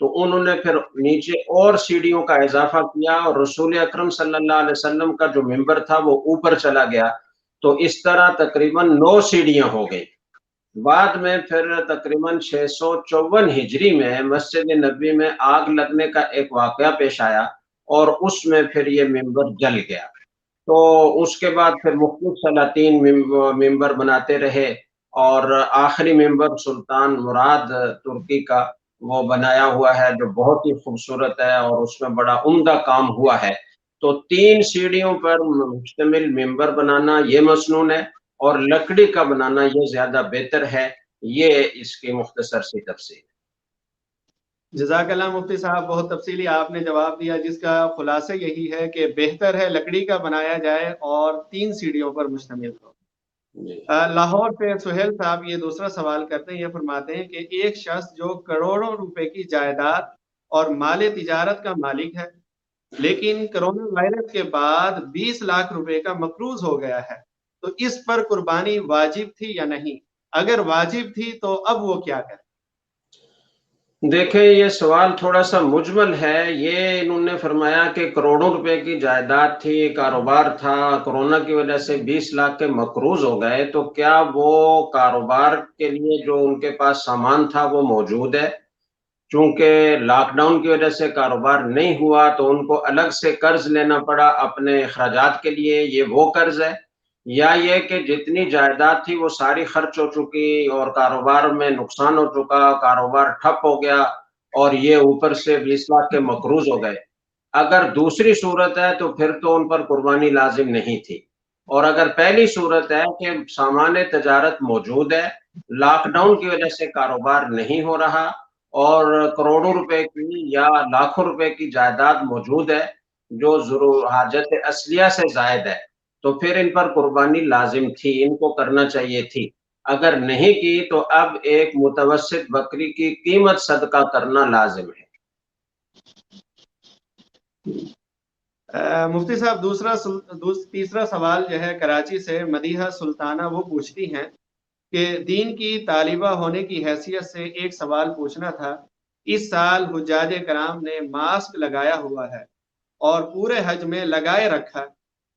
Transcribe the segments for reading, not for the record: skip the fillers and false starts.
تو انہوں نے پھر نیچے اور سیڑھیوں کا اضافہ کیا اور رسول اکرم صلی اللہ علیہ وسلم کا جو ممبر تھا وہ اوپر چلا گیا، تو اس طرح تقریباً 9 سیڑھیاں ہو گئی۔ بعد میں پھر تقریباً 654 ہجری میں مسجد نبوی میں آگ لگنے کا ایک واقعہ پیش آیا اور اس میں پھر یہ ممبر جل گیا۔ تو اس کے بعد پھر مختلف سلاطین ممبر بناتے رہے اور آخری ممبر سلطان مراد ترکی کا وہ بنایا ہوا ہے، جو بہت ہی خوبصورت ہے اور اس میں بڑا عمدہ کام ہوا ہے۔ تو 3 سیڑھیوں پر مشتمل ممبر بنانا یہ مسنون ہے اور لکڑی کا بنانا یہ زیادہ بہتر ہے۔ یہ اس کی مختصر سی تفصیل۔ جزاک اللہ مفتی صاحب، بہت تفصیلی آپ نے جواب دیا، جس کا خلاصہ یہی ہے کہ بہتر ہے لکڑی کا بنایا جائے اور 3 سیڑھیوں پر مشتمل ہو۔ لاہور سے سہیل صاحب یہ دوسرا سوال کرتے ہیں، یہ فرماتے ہیں کہ ایک شخص جو کروڑوں روپے کی جائیداد اور مال تجارت کا مالک ہے، لیکن کرونا وائرس کے بعد 20 لاکھ روپے کا مقروض ہو گیا ہے، تو اس پر قربانی واجب تھی یا نہیں؟ اگر واجب تھی تو اب وہ کیا کرے؟ دیکھیں، یہ سوال تھوڑا سا مجمل ہے۔ یہ انہوں نے فرمایا کہ کروڑوں روپے کی جائیداد تھی، کاروبار تھا، کرونا کی وجہ سے 20 لاکھ کے مقروض ہو گئے، تو کیا وہ کاروبار کے لیے جو ان کے پاس سامان تھا وہ موجود ہے؟ چونکہ لاک ڈاؤن کی وجہ سے کاروبار نہیں ہوا تو ان کو الگ سے قرض لینا پڑا اپنے اخراجات کے لیے، یہ وہ قرض ہے؟ یا یہ کہ جتنی جائیداد تھی وہ ساری خرچ ہو چکی اور کاروبار میں نقصان ہو چکا، کاروبار ٹھپ ہو گیا اور یہ اوپر سے 20 لاکھ کے مقروض ہو گئے؟ اگر دوسری صورت ہے تو پھر تو ان پر قربانی لازم نہیں تھی، اور اگر پہلی صورت ہے کہ سامان تجارت موجود ہے، لاک ڈاؤن کی وجہ سے کاروبار نہیں ہو رہا اور کروڑوں روپے کی یا لاکھوں روپے کی جائیداد موجود ہے جو ضرور حاجت اصلیہ سے زائد ہے، تو پھر ان پر قربانی لازم تھی، ان کو کرنا چاہیے تھی۔ اگر نہیں کی تو اب ایک متوسط بکری کی قیمت صدقہ کرنا لازم ہے۔ مفتی صاحب، تیسرا سوال جو ہے کراچی سے مدیحہ سلطانہ، وہ پوچھتی ہیں کہ دین کی طالبہ ہونے کی حیثیت سے ایک سوال پوچھنا تھا۔ اس سال حجاج کرام نے ماسک لگایا ہوا ہے اور پورے حج میں لگائے رکھا،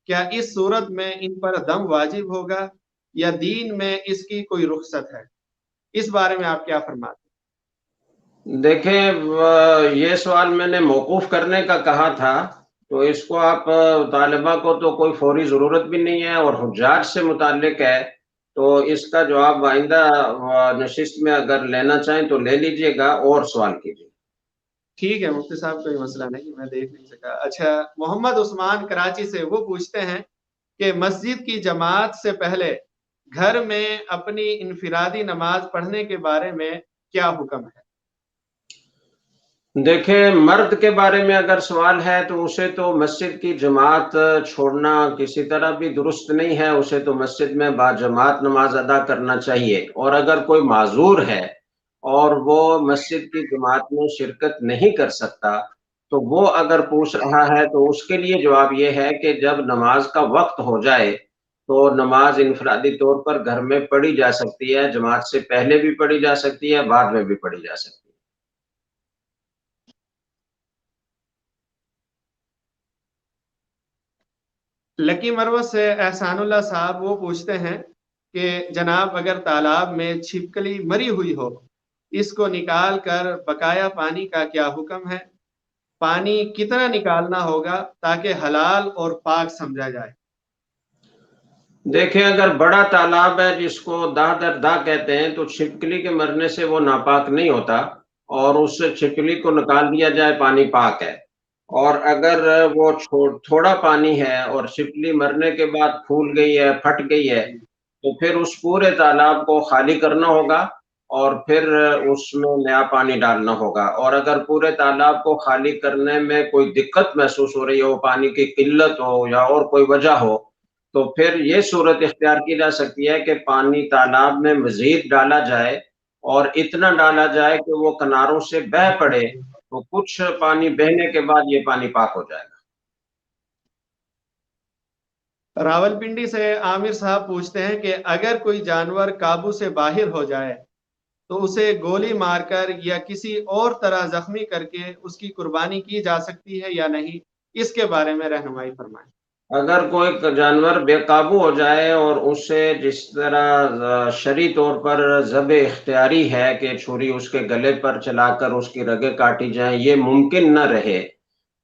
کیا اس صورت میں ان پر دم واجب ہوگا یا دین میں اس کی کوئی رخصت ہے؟ اس بارے میں آپ کیا فرماتے ہیں؟ دیکھیں، یہ سوال میں نے موقوف کرنے کا کہا تھا، تو اس کو آپ طالبہ کو تو کوئی فوری ضرورت بھی نہیں ہے، اور حجاج سے متعلق ہے تو اس کا جواب آئندہ نشست میں اگر لینا چاہیں تو لے لیجئے گا اور سوال کیجئے۔ ٹھیک ہے مفتی صاحب، کوئی مسئلہ نہیں، میں دیکھ نہیں سکا۔ اچھا، محمد عثمان کراچی سے وہ پوچھتے ہیں کہ مسجد کی جماعت سے پہلے گھر میں اپنی انفرادی نماز پڑھنے کے بارے میں کیا حکم ہے؟ دیکھیں، مرد کے بارے میں اگر سوال ہے تو اسے تو مسجد کی جماعت چھوڑنا کسی طرح بھی درست نہیں ہے، اسے تو مسجد میں با جماعت نماز ادا کرنا چاہیے، اور اگر کوئی معذور ہے اور وہ مسجد کی جماعت میں شرکت نہیں کر سکتا تو وہ اگر پوچھ رہا ہے تو اس کے لیے جواب یہ ہے کہ جب نماز کا وقت ہو جائے تو نماز انفرادی طور پر گھر میں پڑھی جا سکتی ہے، جماعت سے پہلے بھی پڑھی جا سکتی ہے، بعد میں بھی پڑھی جا سکتی ہے۔ لکی مروت سے احسان اللہ صاحب وہ پوچھتے ہیں کہ جناب، اگر تالاب میں چھپکلی مری ہوئی ہو، اس کو نکال کر بقایا پانی کا کیا حکم ہے؟ پانی کتنا نکالنا ہوگا تاکہ حلال اور پاک سمجھا جائے؟ دیکھیں، اگر بڑا تالاب ہے جس کو داہ در داہ کہتے ہیں تو چھپکلی کے مرنے سے وہ ناپاک نہیں ہوتا، اور اس سے چھپکلی کو نکال دیا جائے، پانی پاک ہے۔ اور اگر وہ تھوڑا پانی ہے اور چھپکلی مرنے کے بعد پھول گئی ہے، پھٹ گئی ہے، تو پھر اس پورے تالاب کو خالی کرنا ہوگا اور پھر اس میں نیا پانی ڈالنا ہوگا۔ اور اگر پورے تالاب کو خالی کرنے میں کوئی دقت محسوس ہو رہی ہو، پانی کی قلت ہو یا اور کوئی وجہ ہو، تو پھر یہ صورت اختیار کی جا سکتی ہے کہ پانی تالاب میں مزید ڈالا جائے، اور اتنا ڈالا جائے کہ وہ کناروں سے بہہ پڑے، تو کچھ پانی بہنے کے بعد یہ پانی پاک ہو جائے گا۔ راول پنڈی سے عامر صاحب پوچھتے ہیں کہ اگر کوئی جانور قابو سے باہر ہو جائے تو اسے گولی مار کر یا کسی اور طرح زخمی کر کے اس کی قربانی کی جا سکتی ہے یا نہیں؟ اس کے بارے میں رہنمائی فرمائیں۔ اگر کوئی جانور بے قابو ہو جائے اور اسے جس طرح شرعی طور پر ذبح اختیاری ہے کہ چھری اس کے گلے پر چلا کر اس کی رگیں کاٹی جائیں، یہ ممکن نہ رہے،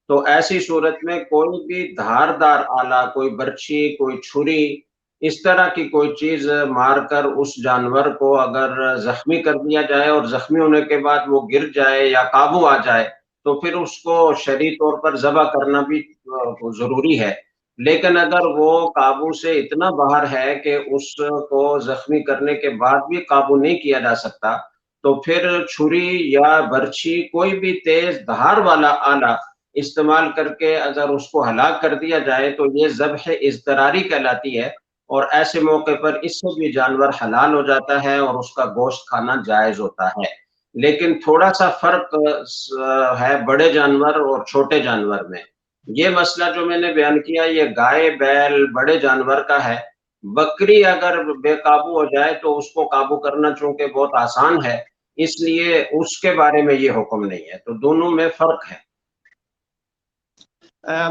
تو ایسی صورت میں کوئی بھی دھاردار آلہ، کوئی برچھی، کوئی چھری، اس طرح کی کوئی چیز مار کر اس جانور کو اگر زخمی کر دیا جائے اور زخمی ہونے کے بعد وہ گر جائے یا قابو آ جائے تو پھر اس کو شرعی طور پر ذبح کرنا بھی ضروری ہے۔ لیکن اگر وہ قابو سے اتنا باہر ہے کہ اس کو زخمی کرنے کے بعد بھی قابو نہیں کیا جا سکتا، تو پھر چھری یا برچھی، کوئی بھی تیز دھار والا آلہ استعمال کر کے اگر اس کو ہلاک کر دیا جائے تو یہ ذبح اضطراری کہلاتی ہے، اور ایسے موقع پر اس سے بھی جانور حلال ہو جاتا ہے اور اس کا گوشت کھانا جائز ہوتا ہے۔ لیکن تھوڑا سا فرق ہے بڑے جانور اور چھوٹے جانور میں۔ یہ مسئلہ جو میں نے بیان کیا یہ گائے، بیل، بڑے جانور کا ہے۔ بکری اگر بے قابو ہو جائے تو اس کو قابو کرنا چونکہ بہت آسان ہے، اس لیے اس کے بارے میں یہ حکم نہیں ہے، تو دونوں میں فرق ہے۔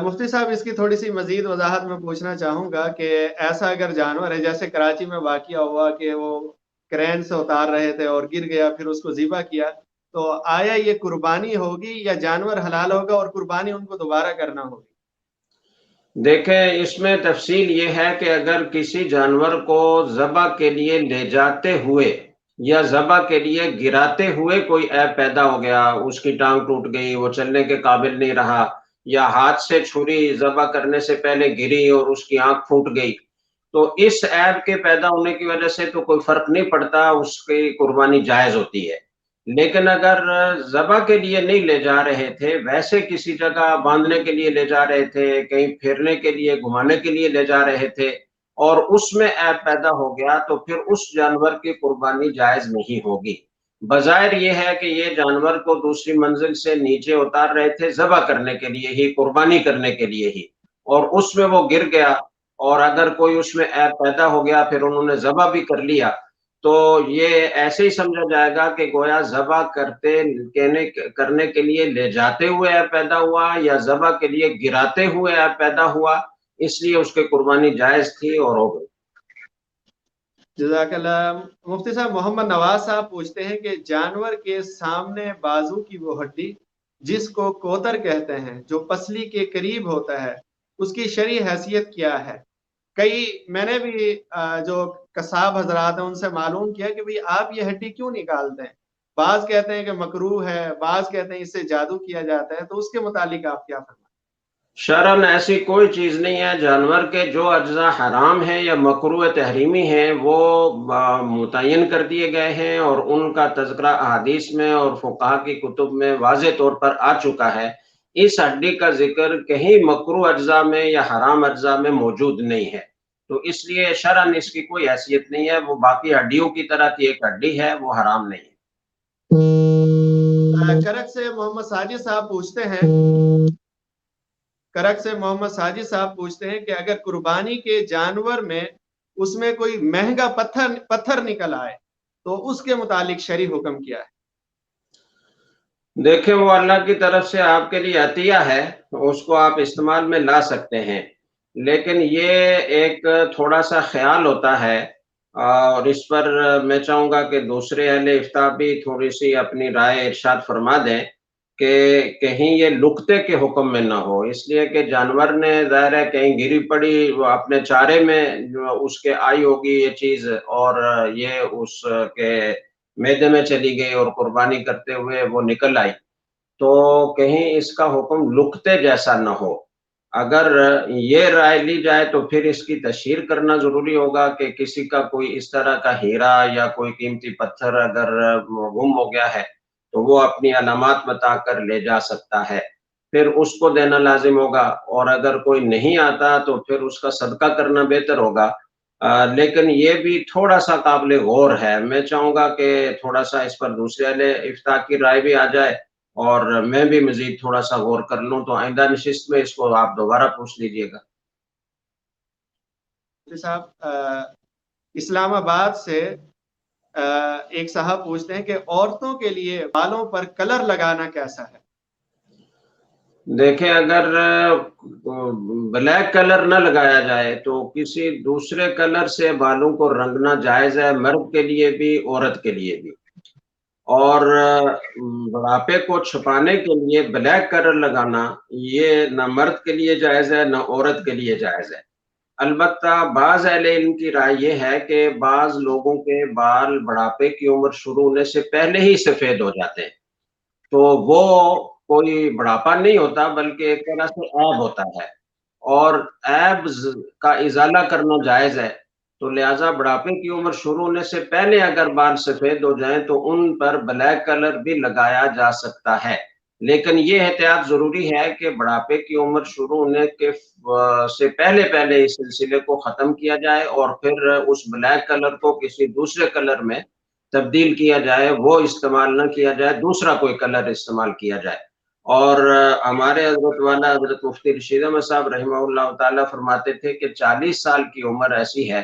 مفتی صاحب، اس کی تھوڑی سی مزید وضاحت میں پوچھنا چاہوں گا کہ ایسا اگر جانور ہے، جیسے کراچی میں واقعہ ہوا کہ وہ کرین سے اتار رہے تھے اور گر گیا، پھر اس کو ذبح کیا، تو آیا یہ قربانی ہوگی یا جانور حلال ہوگا اور قربانی ان کو دوبارہ کرنا ہوگی؟ دیکھیں، اس میں تفصیل یہ ہے کہ اگر کسی جانور کو ذبح کے لیے لے جاتے ہوئے یا ذبح کے لیے گراتے ہوئے کوئی عیب پیدا ہو گیا، اس کی ٹانگ ٹوٹ گئی، وہ چلنے کے قابل نہیں رہا، یا ہاتھ سے چھری ذبح کرنے سے پہلے گری اور اس کی آنکھ پھوٹ گئی، تو اس عیب کے پیدا ہونے کی وجہ سے تو کوئی فرق نہیں پڑتا، اس کی قربانی جائز ہوتی ہے۔ لیکن اگر ذبح کے لیے نہیں لے جا رہے تھے، ویسے کسی جگہ باندھنے کے لیے لے جا رہے تھے، کہیں پھیرنے کے لیے، گھمانے کے لیے لے جا رہے تھے، اور اس میں عیب پیدا ہو گیا تو پھر اس جانور کی قربانی جائز نہیں ہوگی۔ بظاہر یہ ہے کہ یہ جانور کو دوسری منزل سے نیچے اتار رہے تھے ذبح کرنے کے لیے ہی، قربانی کرنے کے لیے ہی، اور اس میں وہ گر گیا، اور اگر کوئی اس میں عیب پیدا ہو گیا پھر انہوں نے ذبح بھی کر لیا، تو یہ ایسے ہی سمجھا جائے گا کہ گویا ذبح کرنے کے لیے لے جاتے ہوئے عیب پیدا ہوا یا ذبح کے لیے گراتے ہوئے عیب پیدا ہوا، اس لیے اس کی قربانی جائز تھی اور ہو گئی۔ جزاک اللہ۔ مفتی صاحب، محمد نواز صاحب پوچھتے ہیں کہ جانور کے سامنے بازو کی وہ ہڈی جس کو کوتر کہتے ہیں، جو پسلی کے قریب ہوتا ہے، اس کی شرعی حیثیت کیا ہے؟ میں نے بھی جو قصاب حضرات ہیں ان سے معلوم کیا کہ بھئی آپ یہ ہڈی کیوں نکالتے ہیں؟ بعض کہتے ہیں کہ مکروہ ہے، بعض کہتے ہیں اس سے جادو کیا جاتا ہے، تو اس کے متعلق آپ کیا فرمائیں؟ شرعاً ایسی کوئی چیز نہیں ہے، جانور کے جو اجزاء حرام ہیں یا مکروہ تحریمی ہیں وہ متعین کر دیے گئے ہیں، اور ان کا تذکرہ احادیث میں اور فقہا کی کتب میں واضح طور پر آ چکا ہے۔ اس ہڈی کا ذکر کہیں مکروہ اجزاء میں یا حرام اجزاء میں موجود نہیں ہے، تو اس لیے شرعاً اس کی کوئی حیثیت نہیں ہے، وہ باقی ہڈیوں کی طرح کی ایک ہڈی ہے، وہ حرام نہیں ہے۔ کرک سے محمد صاحب پوچھتے ہیں کہ اگر قربانی کے جانور میں اس میں کوئی مہنگا پتھر نکل آئے تو اس کے متعلق شرعی حکم کیا ہے؟ دیکھیں، وہ اللہ کی طرف سے آپ کے لیے عطیہ ہے، اس کو آپ استعمال میں لا سکتے ہیں، لیکن یہ ایک تھوڑا سا خیال ہوتا ہے، اور اس پر میں چاہوں گا کہ دوسرے اہل افتاء بھی تھوڑی سی اپنی رائے ارشاد فرما دیں کہ کہیں یہ لقطے کے حکم میں نہ ہو، اس لیے کہ جانور نے ظاہر ہے کہیں گری پڑی، وہ اپنے چارے میں جو اس کے آئی ہوگی یہ چیز، اور یہ اس کے میدے میں چلی گئی اور قربانی کرتے ہوئے وہ نکل آئی، تو کہیں اس کا حکم لقطے جیسا نہ ہو۔ اگر یہ رائے لی جائے تو پھر اس کی تشہیر کرنا ضروری ہوگا کہ کسی کا کوئی اس طرح کا ہیرا یا کوئی قیمتی پتھر اگر گم ہو گیا ہے تو وہ اپنی علامات بتا کر لے جا سکتا ہے، پھر اس کو دینا لازم ہوگا، اور اگر کوئی نہیں آتا تو پھر اس کا صدقہ کرنا بہتر ہوگا۔ لیکن یہ بھی تھوڑا سا قابل غور ہے، میں چاہوں گا کہ تھوڑا سا اس پر دوسرے اہل افتاء کی رائے بھی آ جائے اور میں بھی مزید تھوڑا سا غور کر لوں، تو آئندہ نشست میں اس کو آپ دوبارہ پوچھ لیجئے گا۔ صاحب، اسلام آباد سے ایک صاحب پوچھتے ہیں کہ عورتوں کے لیے بالوں پر کلر لگانا کیسا ہے؟ دیکھیں اگر بلیک کلر نہ لگایا جائے تو کسی دوسرے کلر سے بالوں کو رنگنا جائز ہے، مرد کے لیے بھی عورت کے لیے بھی. اور بڑھاپے کو چھپانے کے لیے بلیک کلر لگانا یہ نہ مرد کے لیے جائز ہے نہ عورت کے لیے جائز ہے. البتہ بعض اہل علم کی رائے یہ ہے کہ بعض لوگوں کے بال بڑھاپے کی عمر شروع ہونے سے پہلے ہی سفید ہو جاتے ہیں، تو وہ کوئی بڑھاپا نہیں ہوتا بلکہ ایک طرح سے عیب ہوتا ہے، اور عیب کا ازالہ کرنا جائز ہے. تو لہٰذا بڑھاپے کی عمر شروع ہونے سے پہلے اگر بال سفید ہو جائیں تو ان پر بلیک کلر بھی لگایا جا سکتا ہے، لیکن یہ احتیاط ضروری ہے کہ بڑھاپے کی عمر شروع ہونے کے سے پہلے اس سلسلے کو ختم کیا جائے اور پھر اس بلیک کلر کو کسی دوسرے کلر میں تبدیل کیا جائے، وہ استعمال نہ کیا جائے، دوسرا کوئی کلر استعمال کیا جائے. اور ہمارے حضرت والا حضرت مفتی رشید احمد صاحب رحمہ اللہ تعالیٰ فرماتے تھے کہ 40 سال کی عمر ایسی ہے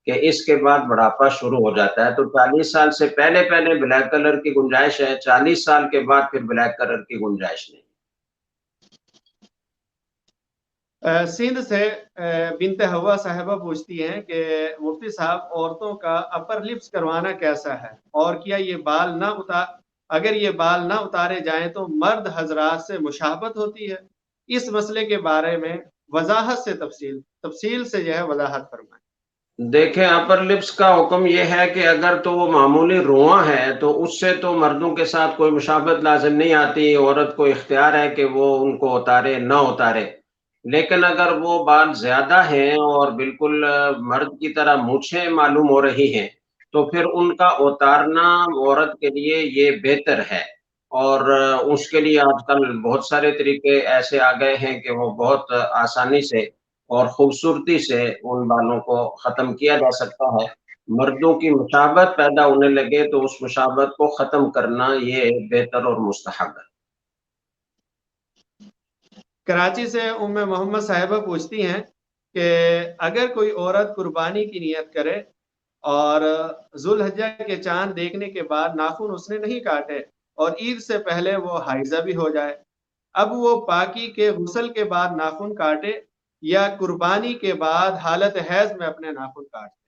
کہ اس کے بعد بڑھاپا شروع ہو جاتا ہے، تو 40 سال سے پہلے بلیک کلر کی گنجائش ہے، 40 سال کے بعد پھر بلیک کلر کی گنجائش نہیں. سندھ سے بنت ہوا صاحبہ پوچھتی ہیں کہ مفتی صاحب عورتوں کا اپر لپس کروانا کیسا ہے، اور کیا اگر یہ بال نہ اتارے جائیں تو مرد حضرات سے مشابہت ہوتی ہے؟ اس مسئلے کے بارے میں وضاحت سے تفصیل سے جو ہے وضاحت فرمائیں. دیکھیں اپر لپس کا حکم یہ ہے کہ اگر تو وہ معمولی رواں ہے تو اس سے تو مردوں کے ساتھ کوئی مشابہت لازم نہیں آتی، عورت کو اختیار ہے کہ وہ ان کو اتارے نہ اتارے. لیکن اگر وہ بال زیادہ ہیں اور بالکل مرد کی طرح مونچھیں معلوم ہو رہی ہیں تو پھر ان کا اتارنا عورت کے لیے یہ بہتر ہے. اور اس کے لیے آج کل بہت سارے طریقے ایسے آ گئے ہیں کہ وہ بہت آسانی سے اور خوبصورتی سے ان بالوں کو ختم کیا جا سکتا ہے. مردوں کی مشابہت پیدا ہونے لگے تو اس مشابہت کو ختم کرنا یہ بہتر اور مستحب ہے. کراچی سے ام محمد صاحبہ پوچھتی ہیں کہ اگر کوئی عورت قربانی کی نیت کرے اور ذوالحجہ کے چاند دیکھنے کے بعد ناخن اس نے نہیں کاٹے اور عید سے پہلے وہ حائضہ بھی ہو جائے، اب وہ پاکی کے غسل کے بعد ناخن کاٹے یا قربانی کے بعد حالت حیض میں اپنے ناخن کاٹے؟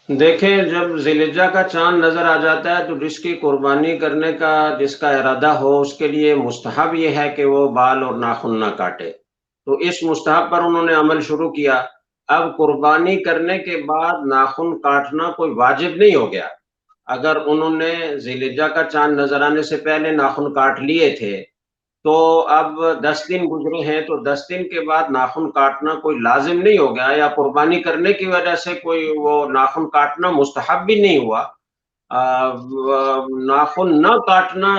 دیکھیں جب ذی الحجہ کا چاند نظر آ جاتا ہے تو جس کی قربانی کرنے کا جس کا ارادہ ہو اس کے لیے مستحب یہ ہے کہ وہ بال اور ناخن نہ کاٹے. تو اس مستحب پر انہوں نے عمل شروع کیا. اب قربانی کرنے کے بعد ناخن کاٹنا کوئی واجب نہیں ہو گیا. اگر انہوں نے ذی الحجہ کا چاند نظر آنے سے پہلے ناخن کاٹ لیے تھے تو اب 10 دن گزرے ہیں تو 10 دن کے بعد ناخن کاٹنا کوئی لازم نہیں ہو گیا، یا قربانی کرنے کی وجہ سے کوئی وہ ناخن کاٹنا مستحب بھی نہیں ہوا. ناخن نہ کاٹنا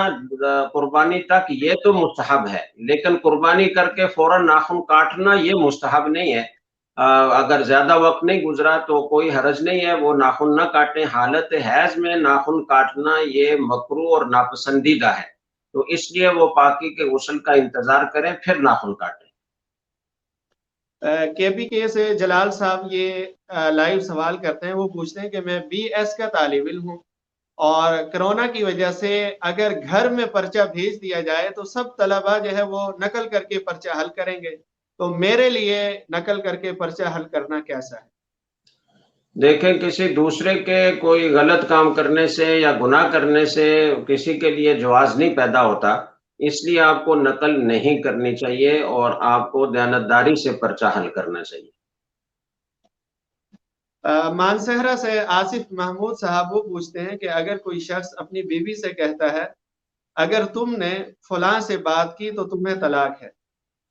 قربانی تک یہ تو مستحب ہے، لیکن قربانی کر کے فوراً ناخن کاٹنا یہ مستحب نہیں ہے. اگر زیادہ وقت نہیں گزرا تو کوئی حرج نہیں ہے، وہ ناخن نہ کاٹیں. حالت حیض میں ناخن کاٹنا یہ مکروہ اور ناپسندیدہ ہے، تو اس لیے وہ پاکی کے غسل کا انتظار کریں پھر ناخن کاٹیں. کے پی کے سے جلال صاحب یہ لائیو سوال کرتے ہیں، وہ پوچھتے ہیں کہ میں BS کا طالب علم ہوں اور کرونا کی وجہ سے اگر گھر میں پرچہ بھیج دیا جائے تو سب طلبہ جو ہے وہ نقل کر کے پرچہ حل کریں گے، تو میرے لیے نقل کر کے پرچہ حل کرنا کیسا ہے؟ دیکھیں کسی دوسرے کے کوئی غلط کام کرنے سے یا گناہ کرنے سے کسی کے لیے جواز نہیں پیدا ہوتا، اس لیے آپ کو نقل نہیں کرنی چاہیے اور آپ کو دیانتداری سے پرچہ حل کرنا چاہیے. مانسہرہ سے آصف محمود صاحب وہ پوچھتے ہیں کہ اگر کوئی شخص اپنی بیوی سے کہتا ہے اگر تم نے فلاں سے بات کی تو تمہیں طلاق ہے،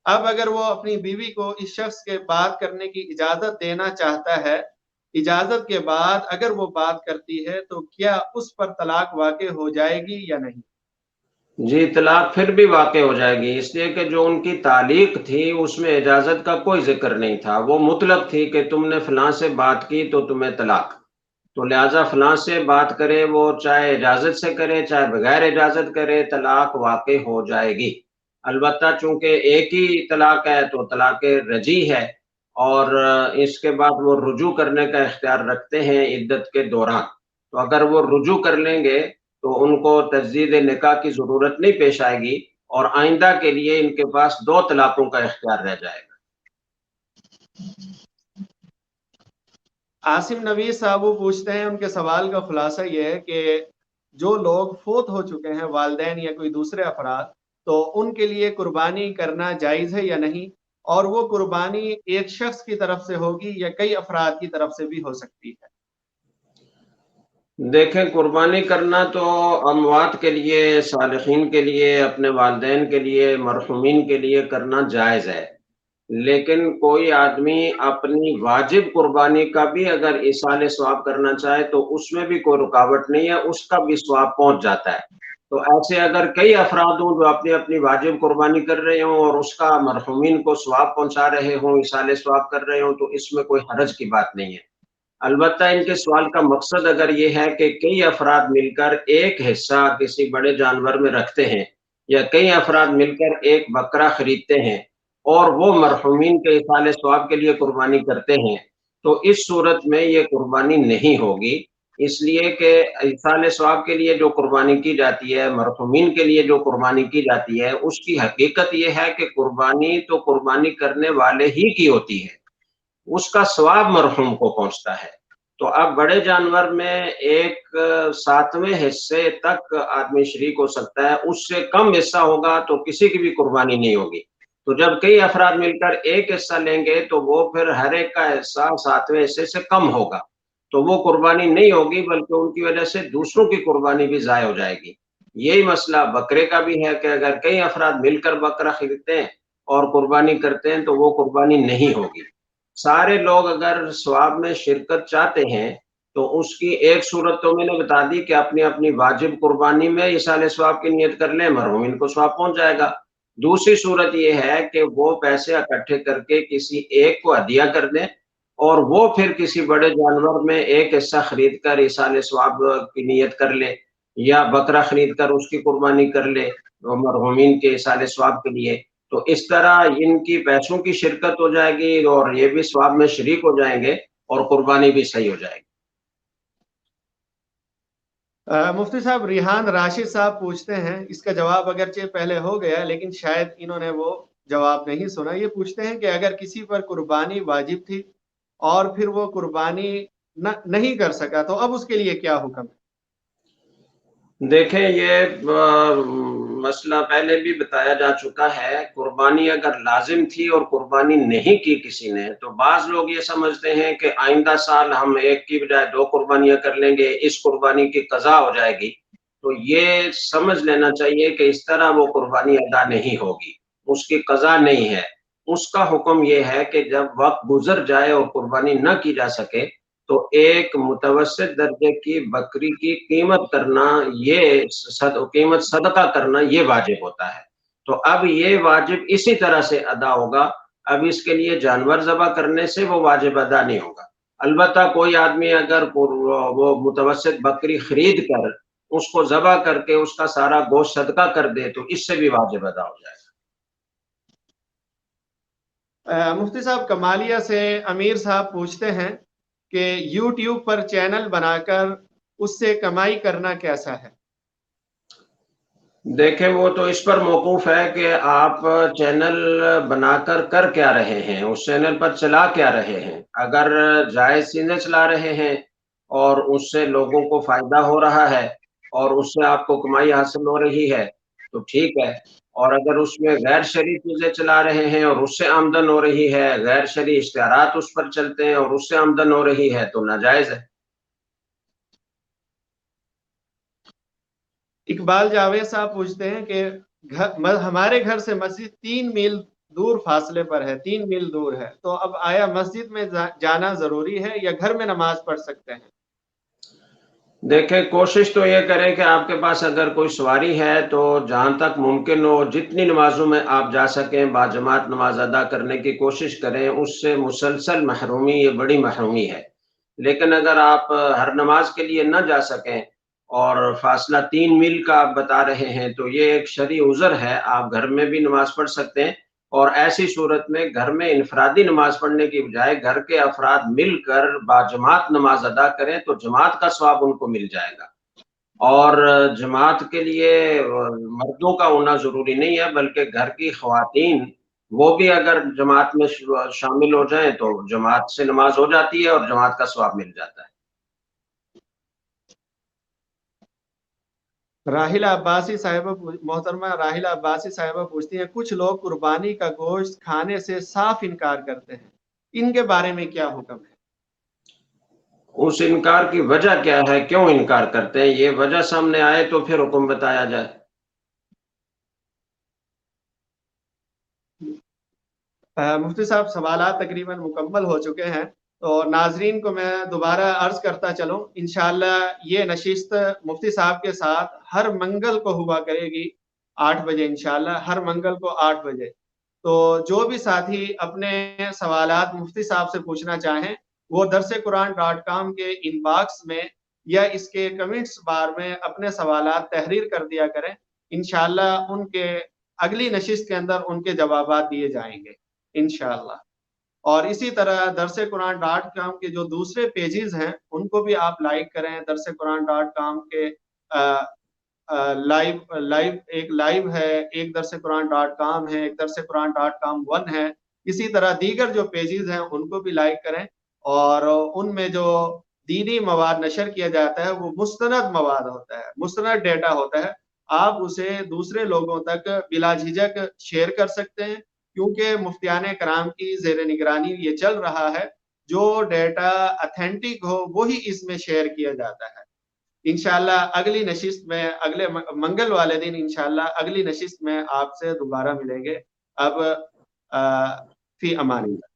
اب اگر وہ اپنی بیوی کو اس شخص کے بات کرنے کی اجازت دینا چاہتا ہے، اجازت کے بعد اگر وہ بات کرتی ہے تو کیا اس پر طلاق واقع ہو جائے گی یا نہیں؟ جی طلاق پھر بھی واقع ہو جائے گی، اس لیے کہ جو ان کی تعلیق تھی اس میں اجازت کا کوئی ذکر نہیں تھا، وہ مطلق تھی کہ تم نے فلاں سے بات کی تو تمہیں طلاق. تو لہٰذا فلاں سے بات کرے وہ چاہے اجازت سے کرے چاہے بغیر اجازت کرے طلاق واقع ہو جائے گی. البتہ چونکہ ایک ہی طلاق ہے تو طلاق رجعی ہے، اور اس کے بعد وہ رجوع کرنے کا اختیار رکھتے ہیں عدت کے دوران. تو اگر وہ رجوع کر لیں گے تو ان کو تجدید نکاح کی ضرورت نہیں پیش آئے گی اور آئندہ کے لیے ان کے پاس 2 طلاقوں کا اختیار رہ جائے گا۔ عاصم نویس صاحب وہ پوچھتے ہیں، ان کے سوال کا خلاصہ یہ ہے کہ جو لوگ فوت ہو چکے ہیں، والدین یا کوئی دوسرے افراد، تو ان کے لیے قربانی کرنا جائز ہے یا نہیں، اور وہ قربانی ایک شخص کی طرف سے ہوگی یا کئی افراد کی طرف سے بھی ہو سکتی ہے؟ دیکھیں، قربانی کرنا تو اموات کے لیے، صالحین کے لیے، اپنے والدین کے لیے، مرحومین کے لیے کرنا جائز ہے، لیکن کوئی آدمی اپنی واجب قربانی کا بھی اگر ایصال ثواب کرنا چاہے تو اس میں بھی کوئی رکاوٹ نہیں ہے، اس کا بھی ثواب پہنچ جاتا ہے۔ تو ایسے اگر کئی افراد ہوں جو اپنی اپنی واجب قربانی کر رہے ہوں اور اس کا مرحومین کو ثواب پہنچا رہے ہوں، ایصال ثواب کر رہے ہوں، تو اس میں کوئی حرج کی بات نہیں ہے۔ البتہ ان کے سوال کا مقصد اگر یہ ہے کہ کئی افراد مل کر ایک حصہ کسی بڑے جانور میں رکھتے ہیں یا کئی افراد مل کر ایک بکرا خریدتے ہیں اور وہ مرحومین کے ایصال ثواب کے لیے قربانی کرتے ہیں، تو اس صورت میں یہ قربانی نہیں ہوگی، اس لیے کہ ایصال ثواب کے لیے جو قربانی کی جاتی ہے، مرحومین کے لیے جو قربانی کی جاتی ہے، اس کی حقیقت یہ ہے کہ قربانی تو قربانی کرنے والے ہی کی ہوتی ہے، اس کا ثواب مرحوم کو پہنچتا ہے۔ تو اب بڑے جانور میں ایک 7ویں حصے تک آدمی شریک ہو سکتا ہے، اس سے کم حصہ ہوگا تو کسی کی بھی قربانی نہیں ہوگی۔ تو جب کئی افراد مل کر ایک حصہ لیں گے تو وہ پھر ہر ایک کا حصہ 7ویں حصے سے کم ہوگا، تو وہ قربانی نہیں ہوگی، بلکہ ان کی وجہ سے دوسروں کی قربانی بھی ضائع ہو جائے گی۔ یہی مسئلہ بکرے کا بھی ہے کہ اگر کئی افراد مل کر بکرا خریدتے ہیں اور قربانی کرتے ہیں تو وہ قربانی نہیں ہوگی۔ سارے لوگ اگر ثواب میں شرکت چاہتے ہیں تو اس کی ایک صورت تو میں نے بتا دی کہ اپنی اپنی واجب قربانی میں ایصال ثواب کی نیت کر لیں، مرحومین کو ثواب پہنچ جائے گا۔ دوسری صورت یہ ہے کہ وہ پیسے اکٹھے کر کے کسی ایک کو ہدیہ کر دیں اور وہ پھر کسی بڑے جانور میں ایک حصہ خرید کر ایصال ثواب کی نیت کر لے یا بکرا خرید کر اس کی قربانی کر لے مرحومین کے ایصال ثواب کے لیے، تو اس طرح ان کی پیسوں کی شرکت ہو جائے گی اور یہ بھی ثواب میں شریک ہو جائیں گے اور قربانی بھی صحیح ہو جائے گی۔ مفتی صاحب، ریحان راشد صاحب پوچھتے ہیں، اس کا جواب اگرچہ پہلے ہو گیا لیکن شاید انہوں نے وہ جواب نہیں سنا۔ یہ پوچھتے ہیں کہ اگر کسی پر قربانی واجب تھی اور پھر وہ قربانی نہیں کر سکا تو اب اس کے لیے کیا حکم ہے؟ دیکھیں، یہ مسئلہ پہلے بھی بتایا جا چکا ہے۔ قربانی اگر لازم تھی اور قربانی نہیں کی کسی نے تو بعض لوگ یہ سمجھتے ہیں کہ آئندہ سال ہم ایک کی بجائے 2 قربانیاں کر لیں گے، اس قربانی کی قضا ہو جائے گی۔ تو یہ سمجھ لینا چاہیے کہ اس طرح وہ قربانی ادا نہیں ہوگی، اس کی قضا نہیں ہے۔ اس کا حکم یہ ہے کہ جب وقت گزر جائے اور قربانی نہ کی جا سکے تو ایک متوسط درجے کی بکری کی قیمت کرنا، یہ قیمت صدقہ کرنا، یہ واجب ہوتا ہے۔ تو اب یہ واجب اسی طرح سے ادا ہوگا، اب اس کے لیے جانور ذبح کرنے سے وہ واجب ادا نہیں ہوگا۔ البتہ کوئی آدمی اگر وہ متوسط بکری خرید کر اس کو ذبح کر کے اس کا سارا گوشت صدقہ کر دے تو اس سے بھی واجب ادا ہو جائے گا۔ مفتی صاحب، کمالیہ سے امیر صاحب پوچھتے ہیں کہ یوٹیوب پر چینل بنا کر اس سے کمائی کرنا کیسا ہے؟ دیکھیں، وہ تو اس پر موقوف ہے کہ آپ چینل بنا کر کیا رہے ہیں، اس چینل پر چلا کیا رہے ہیں۔ اگر جائز چیزیں چلا رہے ہیں اور اس سے لوگوں کو فائدہ ہو رہا ہے اور اس سے آپ کو کمائی حاصل ہو رہی ہے تو ٹھیک ہے، اور اگر اس میں غیر شرعی چیزیں چلا رہے ہیں اور اس سے آمدن ہو رہی ہے، غیر شرعی اشتہارات اس پر چلتے ہیں اور اس سے آمدن ہو رہی ہے تو ناجائز ہے۔ اقبال جاوید صاحب پوچھتے ہیں کہ ہمارے گھر سے مسجد 3 میل دور فاصلے پر ہے، 3 میل دور ہے، تو اب آیا مسجد میں جانا ضروری ہے یا گھر میں نماز پڑھ سکتے ہیں؟ دیکھیں، کوشش تو یہ کریں کہ آپ کے پاس اگر کوئی سواری ہے تو جہاں تک ممکن ہو جتنی نمازوں میں آپ جا سکیں باجماعت نماز ادا کرنے کی کوشش کریں، اس سے مسلسل محرومی، یہ بڑی محرومی ہے۔ لیکن اگر آپ ہر نماز کے لیے نہ جا سکیں اور فاصلہ 3 میل کا آپ بتا رہے ہیں تو یہ ایک شرعی عذر ہے، آپ گھر میں بھی نماز پڑھ سکتے ہیں، اور ایسی صورت میں گھر میں انفرادی نماز پڑھنے کی بجائے گھر کے افراد مل کر باجماعت نماز ادا کریں تو جماعت کا ثواب ان کو مل جائے گا. اور جماعت کے لیے مردوں کا ہونا ضروری نہیں ہے، بلکہ گھر کی خواتین وہ بھی اگر جماعت میں شامل ہو جائیں تو جماعت سے نماز ہو جاتی ہے اور جماعت کا ثواب مل جاتا ہے. راحلہ عباسی صاحبہ محترمہ راحلہ عباسی صاحبہ پوچھتی ہیں کچھ لوگ قربانی کا گوشت کھانے سے صاف انکار کرتے ہیں، ان کے بارے میں کیا حکم ہے؟ اس انکار کی وجہ کیا ہے، کیوں انکار کرتے ہیں، یہ وجہ سامنے آئے تو پھر حکم بتایا جائے. مفتی صاحب سوالات تقریباً مکمل ہو چکے ہیں، تو ناظرین کو میں دوبارہ عرض کرتا چلوں انشاءاللہ یہ نشست مفتی صاحب کے ساتھ ہر منگل کو ہوا کرے گی 8 بجے انشاءاللہ، ہر منگل کو 8 بجے. تو جو بھی ساتھی اپنے سوالات مفتی صاحب سے پوچھنا چاہیں وہ درسقرآن.com کے ان باکس میں یا اس کے کمنٹس بار میں اپنے سوالات تحریر کر دیا کریں، انشاءاللہ ان کے اگلی نشست کے اندر ان کے جوابات دیے جائیں گے انشاءاللہ. اور اسی طرح درسقرآن.com کے جو دوسرے پیجز ہیں ان کو بھی آپ لائک کریں. درسقرآن.com کے ایک لائیو ہے، ایک درسقرآن.com ہے، ایک درسقرآن.com 1 ہے. اسی طرح دیگر جو پیجز ہیں ان کو بھی لائک کریں، اور ان میں جو دینی مواد نشر کیا جاتا ہے وہ مستند مواد ہوتا ہے، مستند ڈیٹا ہوتا ہے. آپ اسے دوسرے لوگوں تک بلا جھجک شیئر کر سکتے ہیں، کیونکہ مفتیان کرام کی زیر نگرانی یہ چل رہا ہے. جو ڈیٹا اتھینٹک ہو وہی اس میں شیئر کیا جاتا ہے. انشاءاللہ اگلی نشست میں اگلے منگل والے دن انشاءاللہ اگلی نشست میں آپ سے دوبارہ ملیں گے. اب فی امان اللہ.